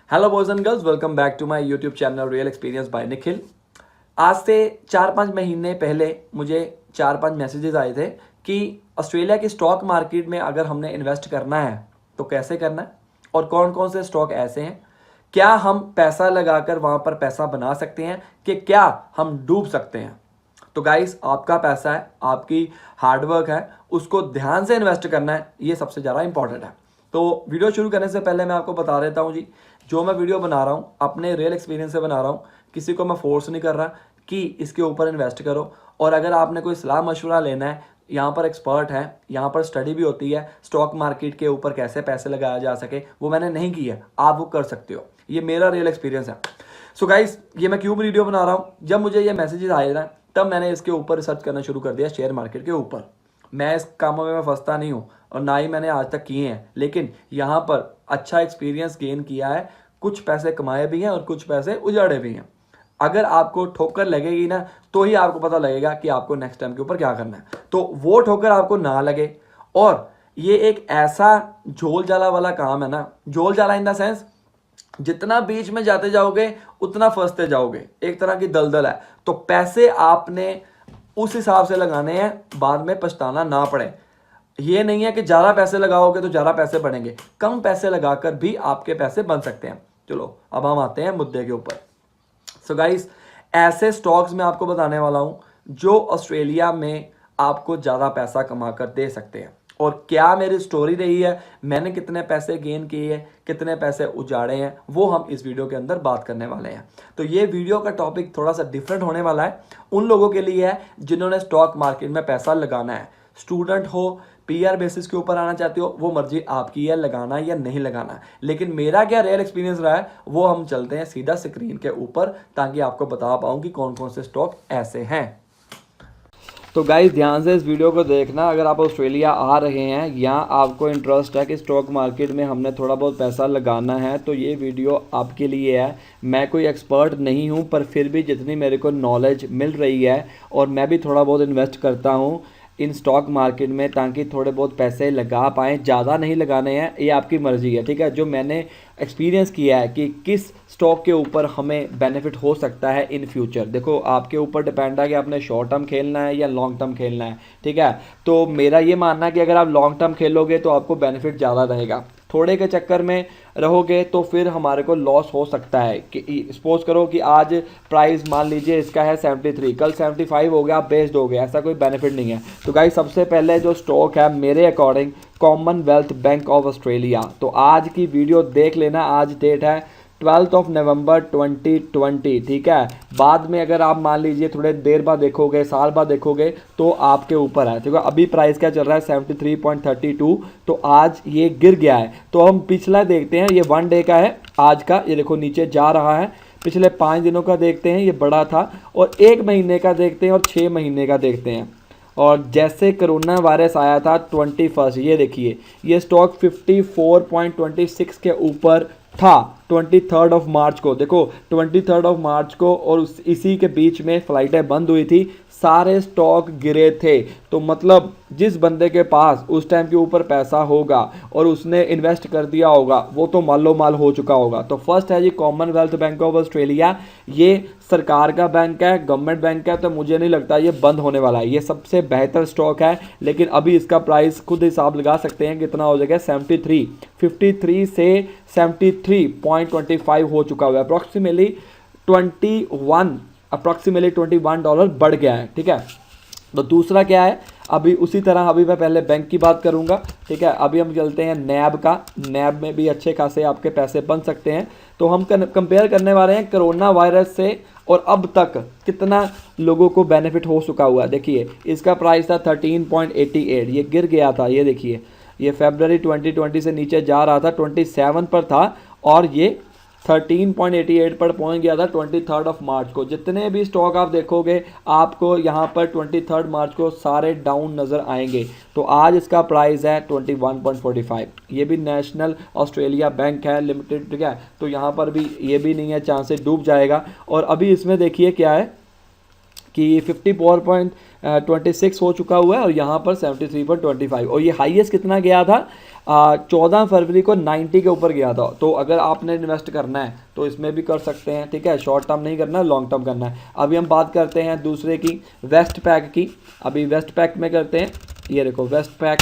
Hello boys and girls, welcome back to my YouTube channel real experience by Nikhil. आज से 4-5 महीने पहले मुझे 4-5 मैसेजेस आए थे कि ऑस्ट्रेलिया की स्टॉक मार्केट में अगर हमने इन्वेस्ट करना है तो कैसे करना है और कौन कौन से स्टॉक ऐसे हैं, क्या हम पैसा लगाकर वहाँ पर पैसा बना सकते हैं कि क्या हम डूब सकते हैं। तो गाइस, आपका पैसा है, आपकी हार्डवर्क है, उसको ध्यान से इन्वेस्ट करना है, ये सबसे ज़्यादा इंपॉर्टेंट है। तो वीडियो शुरू करने से पहले मैं आपको बता देता हूँ जी, जो मैं वीडियो बना रहा हूँ अपने रियल एक्सपीरियंस से बना रहा हूँ, किसी को मैं फोर्स नहीं कर रहा कि इसके ऊपर इन्वेस्ट करो। और अगर आपने कोई सलाह मशवरा लेना है, यहाँ पर एक्सपर्ट है, यहाँ पर स्टडी भी होती है स्टॉक मार्केट के ऊपर कैसे पैसे लगाया जा सके, वो मैंने नहीं की है, आप वो कर सकते हो, ये मेरा रियल एक्सपीरियंस है। सो गाइस, ये मैं क्यों वीडियो बना रहा हूँ, जब मुझे ये मैसेजेस आए ना तब मैंने इसके ऊपर रिसर्च करना शुरू कर दिया, शेयर मार्केट के ऊपर। मैं इस कामों में मैं फंसता नहीं हूँ और ना ही मैंने आज तक किए हैं, लेकिन यहाँ पर अच्छा एक्सपीरियंस गेन किया है, कुछ पैसे कमाए भी हैं और कुछ पैसे उजाड़े भी हैं। अगर आपको ठोकर लगेगी ना तो ही आपको पता लगेगा कि आपको नेक्स्ट टाइम के ऊपर क्या करना है। तो वो ठोकर आपको ना लगे, और ये एक ऐसा झोल झाला वाला काम है ना, झोल झाला इन द सेंस जितना बीच में जाते जाओगे उतना फंसते जाओगे, एक तरह की दलदल है। तो पैसे आपने उस हिसाब से लगाने हैं, बाद में पछताना ना पड़े। ये नहीं है कि ज़्यादा पैसे लगाओगे तो ज़्यादा पैसे बढ़ेंगे, कम पैसे लगाकर भी आपके पैसे बन सकते हैं। चलो अब हम आते हैं मुद्दे के ऊपर। सो गाइस, ऐसे स्टॉक्स मैं आपको बताने वाला हूं जो ऑस्ट्रेलिया में आपको ज़्यादा पैसा कमा कर दे सकते हैं, और क्या मेरी स्टोरी रही है, मैंने कितने पैसे गेन किए हैं, कितने पैसे उजाड़े हैं, वो हम इस वीडियो के अंदर बात करने वाले हैं। तो ये वीडियो का टॉपिक थोड़ा सा डिफरेंट होने वाला है, उन लोगों के लिए है जिन्होंने स्टॉक मार्केट में पैसा लगाना है। स्टूडेंट हो, पीआर बेसिस के ऊपर आना चाहते हो, वो मर्जी आपकी है लगाना या नहीं लगाना। लेकिन मेरा क्या रियल एक्सपीरियंस रहा है वो हम चलते हैं सीधा स्क्रीन के ऊपर, ताकि आपको बता पाऊँ कि कौन कौन से स्टॉक ऐसे हैं। तो गाइस, ध्यान से इस वीडियो को देखना। अगर आप ऑस्ट्रेलिया आ रहे हैं या आपको इंटरेस्ट है कि स्टॉक मार्केट में हमने थोड़ा बहुत पैसा लगाना है, तो ये वीडियो आपके लिए है। मैं कोई एक्सपर्ट नहीं हूँ, पर फिर भी जितनी मेरे को नॉलेज मिल रही है, और मैं भी थोड़ा बहुत इन्वेस्ट करता हूँ इन स्टॉक मार्केट में, ताकि थोड़े बहुत पैसे लगा पाएँ। ज़्यादा नहीं लगाने हैं, ये आपकी मर्ज़ी है, ठीक है। जो मैंने एक्सपीरियंस किया है कि किस स्टॉक के ऊपर हमें बेनिफिट हो सकता है इन फ्यूचर, देखो आपके ऊपर डिपेंड है कि आपने शॉर्ट टर्म खेलना है या लॉन्ग टर्म खेलना है, ठीक है। तो मेरा ये मानना है कि अगर आप लॉन्ग टर्म खेलोगे तो आपको बेनिफिट ज़्यादा रहेगा, थोड़े के चक्कर में रहोगे तो फिर हमारे को लॉस हो सकता है। कि सपोज करो कि आज प्राइस मान लीजिए इसका है 73, कल 75 हो गया, आप बेस्ड हो गए, ऐसा कोई बेनिफिट नहीं है। तो गाइस, सबसे पहले जो स्टॉक है मेरे according Commonwealth bank of Australia. तो आज की वीडियो देख लेना, आज डेट है 12 नवंबर 2020, ठीक है। बाद में अगर आप मान लीजिए थोड़े देर बाद देखोगे, साल बाद देखोगे, तो आपके ऊपर है, ठीक है। अभी प्राइस क्या चल रहा है 73.32, तो आज ये गिर गया है। तो हम पिछला देखते हैं, ये 1 डे का है आज का, ये देखो नीचे जा रहा है। पिछले 5 दिनों का देखते हैं, ये बड़ा था, और 1 महीने का देखते हैं, और 6 महीने का देखते हैं। और जैसे कोरोना वायरस आया था 21, ये देखिए ये स्टॉक 54.26 के ऊपर था 23 मार्च को, देखो 23 मार्च को, और इसी के बीच में फ्लाइटें बंद हुई थी, सारे स्टॉक गिरे थे। तो मतलब जिस बंदे के पास उस टाइम के ऊपर पैसा होगा और उसने इन्वेस्ट कर दिया होगा, वो तो मालो माल हो चुका होगा। तो फर्स्ट है जी कॉमनवेल्थ बैंक ऑफ ऑस्ट्रेलिया, ये सरकार का बैंक है, गवर्नमेंट बैंक है, तो मुझे नहीं लगता ये बंद होने वाला है, ये सबसे बेहतर स्टॉक है। लेकिन अभी इसका प्राइस खुद हिसाब लगा सकते हैं कितना हो जाएगा, 53 से 73.25 हो चुका हुआ है, अप्रॉक्सीमेटली $21 बढ़ गया है, ठीक है। तो दूसरा क्या है, अभी उसी तरह अभी मैं पहले बैंक की बात करूंगा, ठीक है। अभी हम चलते हैं नैब का, नैब में भी अच्छे खासे आपके पैसे बन सकते हैं। तो हम कंपेयर करने वाले हैं कोरोना वायरस से और अब तक कितना लोगों को बेनिफिट हो चुका हुआ है। देखिए इसका प्राइस था 13.88, ये गिर गया था, ये देखिए ये फरवरी 2020 से नीचे जा रहा था, 27 पर था, और ये 13.88 पर पहुंच गया था 23 मार्च को। जितने भी स्टॉक आप देखोगे आपको यहाँ पर 23 मार्च को सारे डाउन नज़र आएंगे। तो आज इसका प्राइस है 21.45, ये भी नेशनल ऑस्ट्रेलिया बैंक है लिमिटेड, ठीक है। तो यहाँ पर भी ये भी नहीं है चांस से डूब जाएगा। और अभी इसमें देखिए क्या है कि 54.26 हो चुका हुआ है और यहाँ पर 73.25 और ये हाईएस्ट कितना गया था 14 फरवरी को 90 के ऊपर गया था। तो अगर आपने इन्वेस्ट करना है तो इसमें भी कर सकते हैं, ठीक है। शॉर्ट टर्म नहीं करना है, लॉन्ग टर्म करना है। अभी हम बात करते हैं दूसरे की, वेस्ट पैक की। अभी वेस्ट पैक में करते हैं, ये देखो Westpac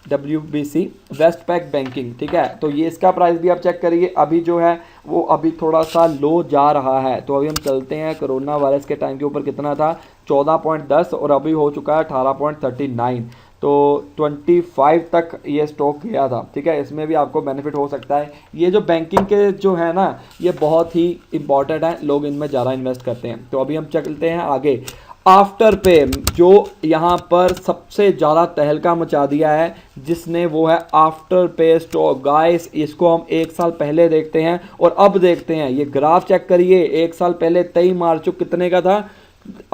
WBC Westpac banking, ठीक है। तो ये इसका प्राइस भी आप चेक करिए, अभी जो है वो अभी थोड़ा सा लो जा रहा है। तो अभी हम चलते हैं, कोरोना वायरस के टाइम के ऊपर कितना था 14.10 और अभी हो चुका है 18.39। तो 25 तक ये स्टॉक गया था, ठीक है। इसमें भी आपको बेनिफिट हो सकता है। ये जो बैंकिंग के जो है ना, ये बहुत ही इंपॉर्टेंट है, लोग इनमें ज़्यादा इन्वेस्ट करते हैं। तो अभी हम चलते हैं आगे, आफ्टर पे, जो यहाँ पर सबसे ज़्यादा तहलका मचा दिया है जिसने, वो है आफ्टर पे स्टॉक। गाइस इसको हम 1 साल पहले देखते हैं और अब देखते हैं। ये ग्राफ चेक करिए, 1 साल पहले 23 मार्च को कितने का था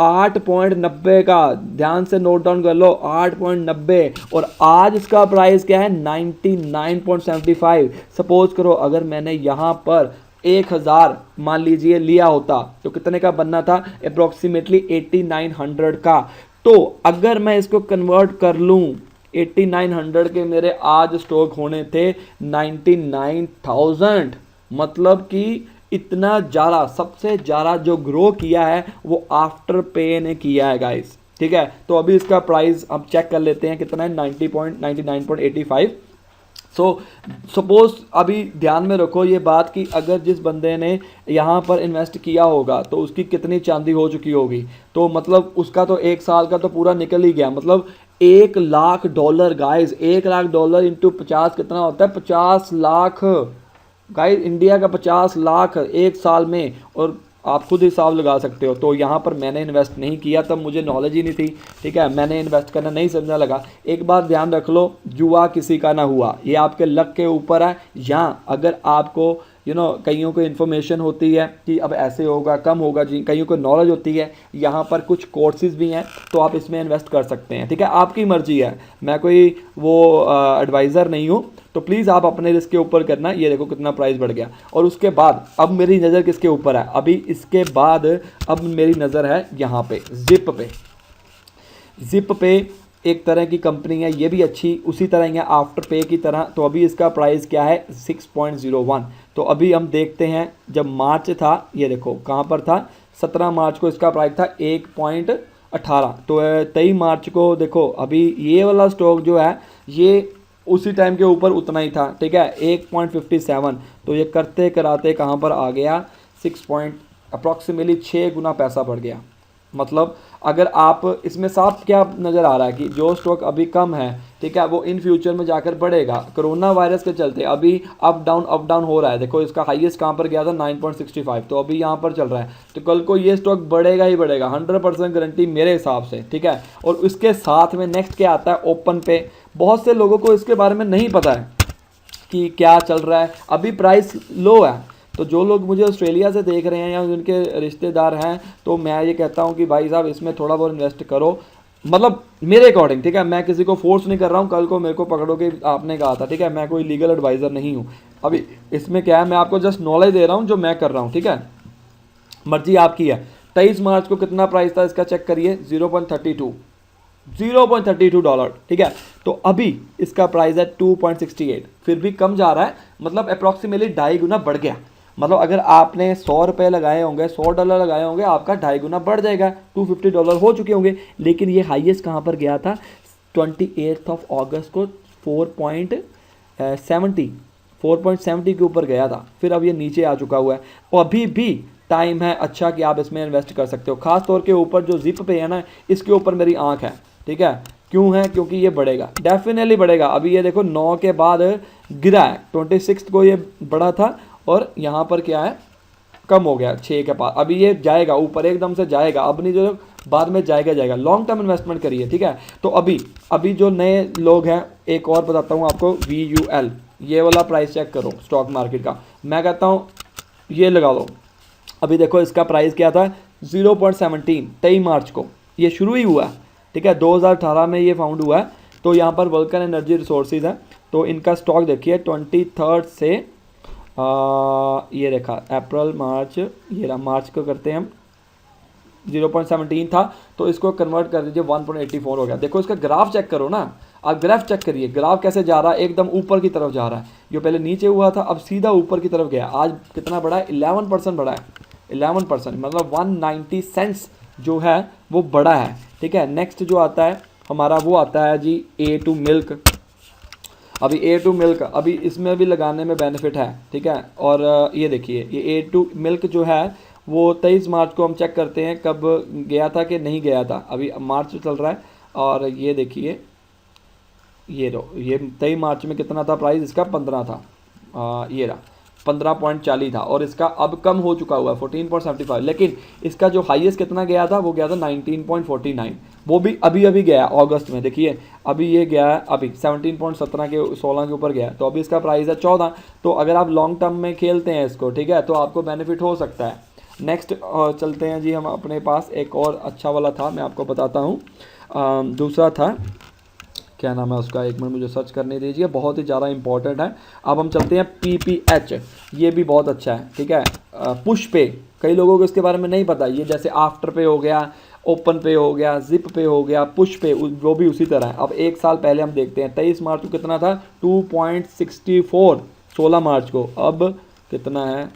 8.90 का, ध्यान से नोट डाउन कर लो 8.90 और आज इसका प्राइस क्या है 99.75। सपोज करो अगर मैंने यहाँ पर 1000 मान लीजिए लिया होता तो कितने का बनना था, अप्रोक्सीमेटली 8900 का। तो अगर मैं इसको कन्वर्ट कर लूँ 8900 के मेरे आज स्टॉक होने थे 99,000, मतलब कि इतना ज़्यादा, सबसे ज़्यादा जो ग्रो किया है वो आफ्टर पे ने किया है गाइस, ठीक है। तो अभी इसका प्राइस अब चेक कर लेते हैं कितना है 99.85। सपोज अभी ध्यान में रखो ये बात कि अगर जिस बंदे ने यहाँ पर इन्वेस्ट किया होगा तो उसकी कितनी चांदी हो चुकी होगी, तो मतलब उसका तो 1 साल का तो पूरा निकल ही गया। मतलब $1,00,000 गाइस, $1,00,000 इंटू 50 कितना होता है 50 लाख गाइस, इंडिया का 50 लाख 1 साल में। और आप खुद हिसाब लगा सकते हो। तो यहाँ पर मैंने इन्वेस्ट नहीं किया, तब मुझे नॉलेज ही नहीं थी, ठीक है। मैंने इन्वेस्ट करना नहीं समझने लगा। एक बात ध्यान रख लो, जुआ किसी का ना हुआ, ये आपके लक के ऊपर है। यहाँ अगर आपको कईयों को इन्फॉर्मेशन होती है कि अब ऐसे होगा कम होगा, जी कईयों को नॉलेज होती है, यहाँ पर कुछ कोर्सेज भी हैं तो आप इसमें इन्वेस्ट कर सकते हैं, ठीक है। आपकी मर्जी है, मैं कोई वो एडवाइज़र नहीं हूँ। तो प्लीज़ आप अपने रिस्क के ऊपर करना। ये देखो कितना प्राइस बढ़ गया। और उसके बाद अब मेरी नज़र किसके ऊपर है, अभी इसके बाद अब मेरी नज़र है यहाँ पे जिप पे। जिप पे एक तरह की कंपनी है, ये भी अच्छी उसी तरह ही है आफ्टर पे की तरह। तो अभी इसका प्राइस क्या है 6.01। तो अभी हम देखते हैं, जब मार्च था, ये देखो कहाँ पर था 17 मार्च को इसका प्राइस था 1.18। तो 23 मार्च को देखो अभी ये वाला स्टॉक जो है ये उसी टाइम के ऊपर उतना ही था, ठीक है 1.57। तो ये करते कराते कहाँ पर आ गया 6 अप्रॉक्सीमेटली 6 गुना पैसा बढ़ गया। मतलब अगर आप इसमें साफ क्या नज़र आ रहा है कि जो स्टॉक अभी कम है, ठीक है, वो इन फ्यूचर में जाकर बढ़ेगा। कोरोना वायरस के चलते अभी अप डाउन हो रहा है। देखो इसका हाईएस्ट कहाँ पर गया था 9.65, तो अभी यहाँ पर चल रहा है। तो कल को ये स्टॉक बढ़ेगा ही बढ़ेगा, 100% गारंटी मेरे हिसाब से, ठीक है। और उसके साथ में नेक्स्ट क्या आता है ओपन पे। बहुत से लोगों को इसके बारे में नहीं पता है कि क्या चल रहा है, अभी प्राइस लो है। तो जो लोग मुझे ऑस्ट्रेलिया से देख रहे हैं या उनके रिश्तेदार हैं, तो मैं ये कहता हूँ कि भाई साहब इसमें थोड़ा बहुत इन्वेस्ट करो, मतलब मेरे अकॉर्डिंग, ठीक है। मैं किसी को फोर्स नहीं कर रहा हूँ, कल को मेरे को पकड़ो कि आपने कहा था, ठीक है। मैं कोई लीगल एडवाइज़र नहीं हूँ। अभी इसमें क्या है, मैं आपको जस्ट नॉलेज दे रहा हूँ जो मैं कर रहा हूँ, ठीक है। मर्जी आपकी है। 23 मार्च को कितना प्राइस था इसका चेक करिए, $0.32, ठीक है। तो अभी इसका प्राइस है 2.68, फिर भी कम जा रहा है, मतलब अप्रॉक्सीमेटली 2.5 गुना बढ़ गया। मतलब अगर आपने $100 लगाए होंगे, $100 लगाए होंगे, आपका 2.5 गुना बढ़ जाएगा, $250 हो चुके होंगे। लेकिन ये हाईएस्ट कहाँ पर गया था 28 अगस्त को 4.70 के ऊपर गया था। फिर अब ये नीचे आ चुका हुआ है और अभी भी टाइम है अच्छा कि आप इसमें इन्वेस्ट कर सकते हो। खास तौर के ऊपर जो जिप पे है ना, इसके ऊपर मेरी आंख है, ठीक है। क्यों है, क्योंकि ये बढ़ेगा, डेफिनेटली बढ़ेगा। अभी ये देखो 9 के बाद गिरा है, 26 को ये बढ़ा था और यहाँ पर क्या है कम हो गया 6 के पास। अभी ये जाएगा ऊपर, एकदम से जाएगा, अब नहीं जो बाद में जाएगा। लॉन्ग टर्म इन्वेस्टमेंट करिए, ठीक है। तो अभी जो नए लोग हैं, एक और बताता हूँ आपको, VUL, ये वाला प्राइस चेक करो स्टॉक मार्केट का। मैं कहता हूँ ये लगा लो। अभी देखो इसका प्राइस क्या था 0.17, 23 मार्च को ये शुरू ही हुआ, ठीक है। 2018 में ये फाउंड हुआ है। तो यहाँ पर वल्कन एनर्जी रिसोर्सेज है, तो इनका स्टॉक देखिए 23 से ये देखा अप्रैल मार्च, ये रहा मार्च को करते हैं हम, 0.17 था, तो इसको कन्वर्ट कर दीजिए 1.84 हो गया। देखो इसका ग्राफ चेक करो ना, आप ग्राफ चेक करिए, ग्राफ कैसे जा रहा है, एकदम ऊपर की तरफ जा रहा है। जो पहले नीचे हुआ था अब सीधा ऊपर की तरफ गया। आज कितना बढ़ा है, 11% बढ़ा है, 11%, मतलब 190 सेंट्स जो है वो बढ़ा है। ठीक है, नेक्स्ट जो आता है हमारा वो आता है जी A2 मिल्क। अभी A2 मिल्क अभी इसमें भी लगाने में बेनिफिट है। ठीक है, और ये देखिए ये A2 मिल्क जो है वो 23 मार्च को हम चेक करते हैं कब गया था कि नहीं गया था। अभी मार्च चल रहा है और ये देखिए ये 23 मार्च में कितना था प्राइस इसका, 15 था। ये रहा 15.40 था और इसका अब कम हो चुका हुआ है 14.75, लेकिन इसका जो हाईएस्ट कितना गया था वो गया था 19.49, वो भी अभी अभी गया अगस्त में। देखिए अभी ये गया है अभी 17.17 के 16 के ऊपर गया है, तो अभी इसका प्राइस है 14। तो अगर आप लॉन्ग टर्म में खेलते हैं इसको, ठीक है, तो आपको बेनिफिट हो सकता है। नेक्स्ट चलते हैं जी, हम अपने पास एक और अच्छा वाला था, मैं आपको बताता हूँ। दूसरा था, क्या नाम है उसका, एक मिनट मुझे सर्च करने दीजिए, बहुत ही ज़्यादा इंपॉर्टेंट है। अब हम चलते हैं PPH, ये भी बहुत अच्छा है। ठीक है, पुश पे, कई लोगों को इसके बारे में नहीं पता। ये जैसे आफ्टर पे हो गया, ओपन पे हो गया, जिप पे हो गया, पुश पे वो भी उसी तरह है। अब एक साल पहले हम देखते हैं 23 मार्च को कितना था, 2.64, 16 मार्च को अब कितना है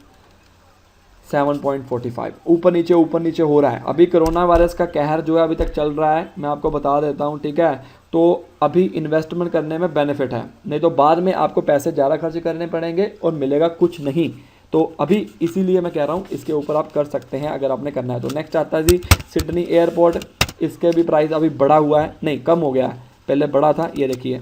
7.45, ऊपर नीचे हो रहा है। अभी कोरोना वायरस का कहर जो है अभी तक चल रहा है, मैं आपको बता देता हूँ। ठीक है, तो अभी इन्वेस्टमेंट करने में बेनिफिट है, नहीं तो बाद में आपको पैसे ज़्यादा खर्च करने पड़ेंगे और मिलेगा कुछ नहीं। तो अभी इसीलिए मैं कह रहा हूँ इसके ऊपर आप कर सकते हैं अगर आपने करना है तो। नेक्स्ट आता है जी सिडनी एयरपोर्ट, इसके भी प्राइस अभी बढ़ा हुआ है, नहीं कम हो गया है, पहले बढ़ा था। ये देखिए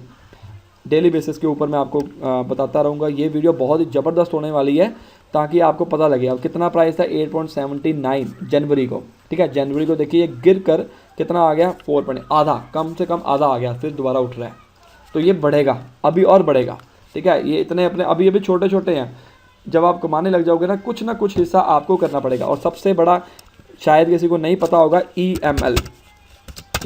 डेली बेसिस के ऊपर मैं आपको बताता रहूँगा। ये वीडियो बहुत ही ज़बरदस्त होने वाली है ताकि आपको पता लगे। अब कितना प्राइस था, 8.79 जनवरी को। ठीक है, जनवरी को देखिए गिर कर कितना आ गया, 4 आधा, कम से कम आधा आ गया, फिर दोबारा उठ रहा है। तो ये बढ़ेगा अभी और बढ़ेगा। ठीक है, ये इतने अपने अभी अभी छोटे छोटे हैं, जब आप कमाने लग जाओगे ना कुछ हिस्सा आपको करना पड़ेगा। और सबसे बड़ा शायद किसी को नहीं पता होगा, EML,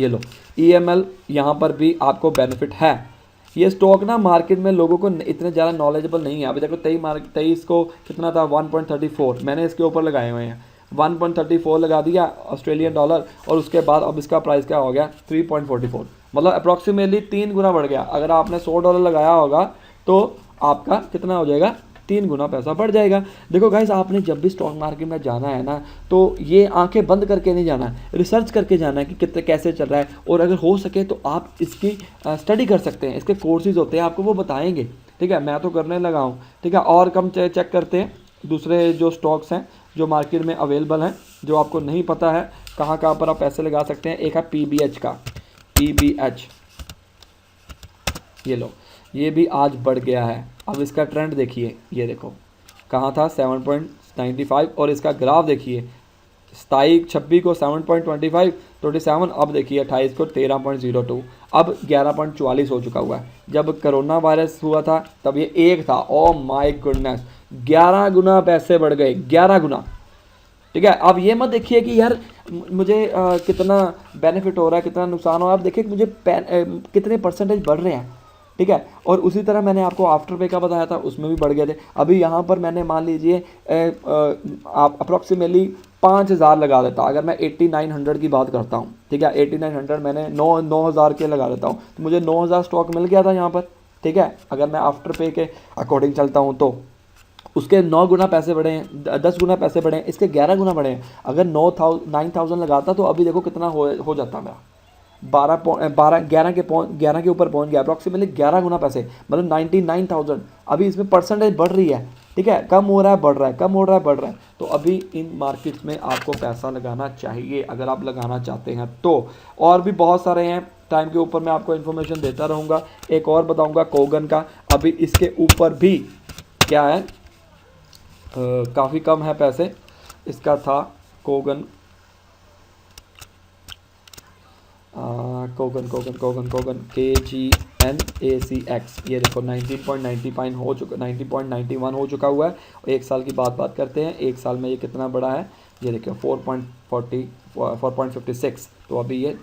ये लो EML, यहाँ पर भी आपको बेनिफिट है। ये स्टॉक ना मार्केट में लोगों को इतने ज़्यादा नॉलेजेबल नहीं है। अभी देखो 23 को कितना था, 1.34, मैंने इसके ऊपर लगाए हुए हैं, 1.34 लगा दिया ऑस्ट्रेलियन डॉलर, और उसके बाद अब इसका प्राइस क्या हो गया, 3.44, मतलब अप्रॉक्सीमेटली 3 गुना बढ़ गया। अगर आपने $100 लगाया होगा तो आपका कितना हो जाएगा, 3 गुना पैसा बढ़ जाएगा। देखो गाइस, आपने जब भी स्टॉक मार्केट में जाना है ना, तो ये आंखें बंद करके नहीं जाना है, रिसर्च करके जाना है कि कितने कैसे चल रहा है। और अगर हो सके तो आप इसकी स्टडी कर सकते हैं, इसके कोर्सेज होते हैं, आपको वो बताएंगे। ठीक है, मैं तो करने लगा हूँ। ठीक है, और कम चेक करते हैं दूसरे जो स्टॉक्स हैं जो मार्केट में अवेलेबल हैं, जो आपको नहीं पता है कहाँ कहाँ पर आप पैसे लगा सकते हैं। एक है PBH का, PBH, ये लो, ये भी आज बढ़ गया है। अब इसका ट्रेंड देखिए, ये देखो कहाँ था, 7.95, और इसका ग्राफ देखिए 26 को 7.25, 27, अब देखिए 28 को 13.02, अब 11.44 हो चुका हुआ है। जब कोरोना वायरस हुआ था तब ये 1 था। ओ माय गुडनेस, 11 गुना पैसे बढ़ गए, 11 गुना। ठीक है, अब ये मत देखिए कि यार मुझे कितना बेनिफिट हो रहा है, कितना नुकसान हो रहा है। आप देखिए मुझे कितने परसेंटेज बढ़ रहे हैं। ठीक है, और उसी तरह मैंने आपको आफ्टर पे का बताया था, उसमें भी बढ़ गए थे। अभी यहाँ पर मैंने मान लीजिए आप अप्रॉक्सीमेटली 5,000 लगा देता, अगर मैं 8900 की बात करता हूँ। ठीक है, 8900 मैंने 9,000 के लगा देता हूँ, तो मुझे 9,000 स्टॉक मिल गया था यहाँ पर। ठीक है, अगर मैं आफ्टर पे के अकॉर्डिंग चलता हूँ तो उसके 9 गुना पैसे बढ़े हैं, 10 गुना पैसे बढ़े हैं, इसके 11 गुना बढ़े हैं। अगर 9,000 लगाता तो अभी देखो कितना हो जाता मेरा, 11 के ऊपर पहुंच गया, अप्रॉक्सीमेटली 11 गुना पैसे, मतलब 99,000। अभी इसमें परसेंटेज बढ़ रही है। ठीक है, कम हो रहा है बढ़ रहा है, कम हो रहा है बढ़ रहा है। तो अभी इन मार्केट्स में आपको पैसा लगाना चाहिए अगर आप लगाना चाहते हैं तो। और भी बहुत सारे हैं, टाइम के ऊपर मैं आपको इन्फॉर्मेशन देता रहूँगा। एक और बताऊँगा कोगन का, अभी इसके ऊपर भी क्या है, काफ़ी कम है पैसे। इसका था कोगन, कोगन KGNACX, ये देखो 19.95 हो चुका, 19.91 हो चुका हुआ है। और एक साल की बात करते हैं, एक साल में ये कितना बड़ा है, ये देखिए 4.56, तो अभी ये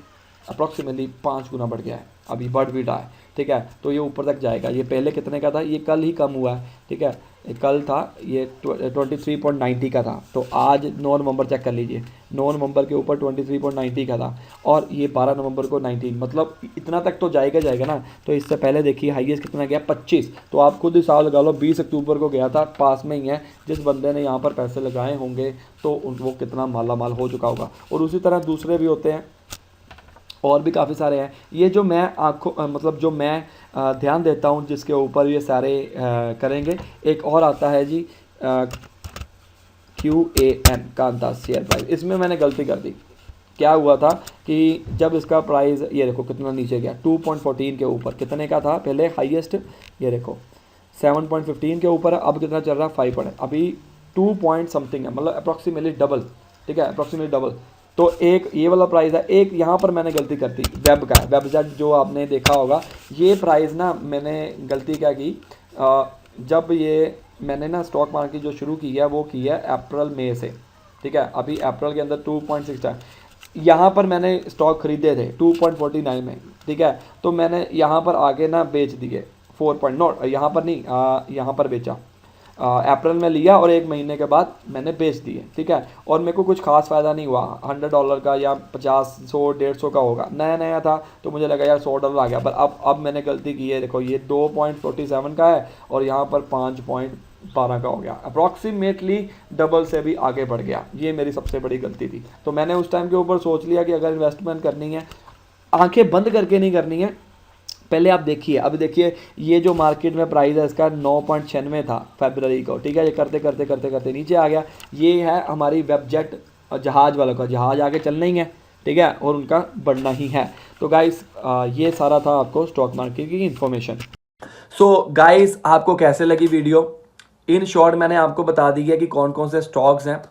अप्रॉक्सीमेटली 5 गुना बढ़ गया है, अभी बढ़ भी रहा है। ठीक है, तो ये ऊपर तक जाएगा। ये पहले कितने का था, ये कल ही कम हुआ है। ठीक है, कल था ये 23.90 का था, तो आज 9 नवंबर चेक कर लीजिए, 9 नवंबर के ऊपर 23.90 का था और ये 12 नवंबर को 19, मतलब इतना तक तो जाएगा जाएगा ना। तो इससे पहले देखिए हाईएस्ट कितना गया 25, तो आप खुद हिसाब लगा लो 20 अक्टूबर को गया था, पास में ही है। जिस बंदे ने यहाँ पर पैसे लगाए होंगे तो वो कितना माला माल हो चुका होगा। और उसी तरह दूसरे भी होते हैं और भी काफ़ी सारे हैं। ये जो मैं आँखों मतलब जो मैं ध्यान देता हूँ जिसके ऊपर ये सारे करेंगे, एक और आता है जी QAN कांतास शेयर प्राइस। इसमें मैंने गलती कर दी। क्या हुआ था कि जब इसका प्राइस ये देखो कितना नीचे गया, 2.14 के ऊपर, कितने का था पहले हाईएस्ट, ये देखो 7.15 के ऊपर है, अब कितना चल रहा है 5 पर है, अभी 2 पॉइंट समथिंग है, मतलब अप्रॉक्सीमेटली डबल। ठीक है, अप्रॉक्सीमेटली डबल। तो एक ये वाला प्राइस है, एक यहाँ पर मैंने गलती कर दी वेब का है, वेबसाइट जो आपने देखा होगा। ये प्राइस ना मैंने गलती क्या की, जब ये मैंने ना स्टॉक मार्केट जो शुरू की है वो की है अप्रैल मई से। ठीक है, अभी अप्रैल के अंदर 2.6 है, यहाँ पर मैंने स्टॉक खरीदे थे 2.49 में। ठीक है, तो मैंने यहाँ पर आगे ना बेच दिए 4 नोट, यहाँ पर नहीं, यहाँ पर बेचा। अप्रैल में लिया और 1 महीने के बाद मैंने बेच दिए। ठीक है, और मेरे को कुछ खास फ़ायदा नहीं हुआ, $100 का या 50, 100, 150 का होगा। नया नया था तो मुझे लगा यार $100 आ गया, पर अब मैंने गलती की है। देखो ये 2.47 का है और यहाँ पर 5.12 का हो गया, अप्रॉक्सीमेटली डबल से भी आगे बढ़ गया। ये मेरी सबसे बड़ी गलती थी। तो मैंने उस टाइम के ऊपर सोच लिया कि अगर इन्वेस्टमेंट करनी है आंखें बंद करके नहीं करनी है, पहले आप देखिए। अब देखिए ये जो मार्केट में प्राइस है इसका 9.96 था फरवरी को। ठीक है, ये करते करते करते करते नीचे आ गया। ये है हमारी वेबजेट जहाज़ वालों का, जहाज़ आगे चलना ही है। ठीक है, और उनका बढ़ना ही है। तो गाइस ये सारा था आपको स्टॉक मार्केट की इन्फॉर्मेशन। सो गाइस आपको कैसे लगी वीडियो? इन शॉर्ट मैंने आपको बता दी है कि कौन कौन से स्टॉक्स हैं।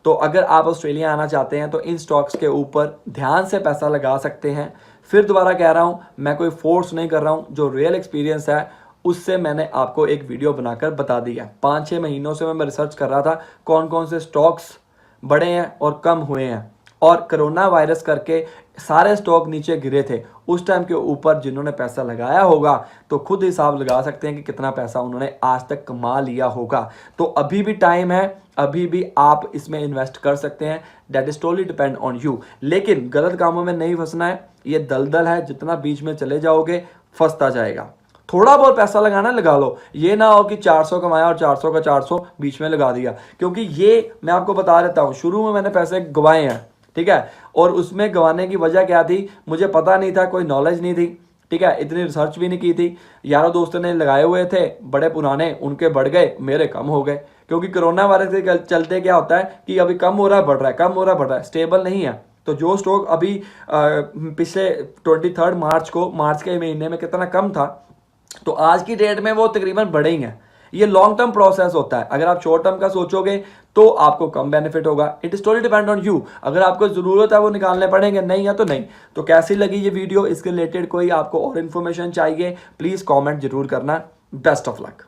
तो अगर आप ऑस्ट्रेलिया आना चाहते हैं तो इन स्टॉक्स के ऊपर ध्यान से पैसा लगा सकते हैं। फिर दोबारा कह रहा हूँ, मैं कोई फोर्स नहीं कर रहा हूँ, जो रियल एक्सपीरियंस है उससे मैंने आपको एक वीडियो बनाकर बता दिया। 5-6 महीनों से मैं रिसर्च कर रहा था कौन कौन से स्टॉक्स बढ़े हैं और कम हुए हैं, और कोरोना वायरस करके सारे स्टॉक नीचे गिरे थे। उस टाइम के ऊपर जिन्होंने पैसा लगाया होगा तो खुद हिसाब लगा सकते हैं कि कितना पैसा उन्होंने आज तक कमा लिया होगा। तो अभी भी टाइम है, अभी भी आप इसमें इन्वेस्ट कर सकते हैं। That is totally depend on you. लेकिन गलत कामों में नहीं फंसना है। ये दलदल है, जितना बीच में चले जाओगे फंसता जाएगा। थोड़ा बहुत पैसा लगाना लगा लो, ये ना हो कि 400 कमाया और 400 का 400 बीच में लगा दिया। क्योंकि ये मैं आपको बता देता हूँ, शुरू में मैंने पैसे गंवाए हैं। ठीक है, और उसमें गंवाने की वजह क्या थी, मुझे पता नहीं था, कोई नॉलेज नहीं थी। ठीक है, इतनी रिसर्च भी नहीं की थी। यारों दोस्तों ने लगाए हुए थे बड़े पुराने, उनके बढ़ गए, मेरे कम हो गए। क्योंकि कोरोना वायरस के चलते क्या होता है कि अभी कम हो रहा है, बढ़ रहा है, कम हो रहा है, बढ़ रहा है, स्टेबल नहीं है। तो जो स्टॉक अभी पिछले 23 मार्च को, मार्च के महीने में कितना कम था, तो आज की डेट में वो तकरीबन बढ़े ही हैं। ये लॉन्ग टर्म प्रोसेस होता है। अगर आप शॉर्ट टर्म का सोचोगे तो आपको कम बेनिफिट होगा। It is totally depend on you. अगर आपको जरूरत है वो निकालने पड़ेंगे, नहीं है तो नहीं। तो कैसी लगी ये वीडियो? इसके रिलेटेड कोई आपको और इन्फॉर्मेशन चाहिए, प्लीज कमेंट जरूर करना। Best of luck.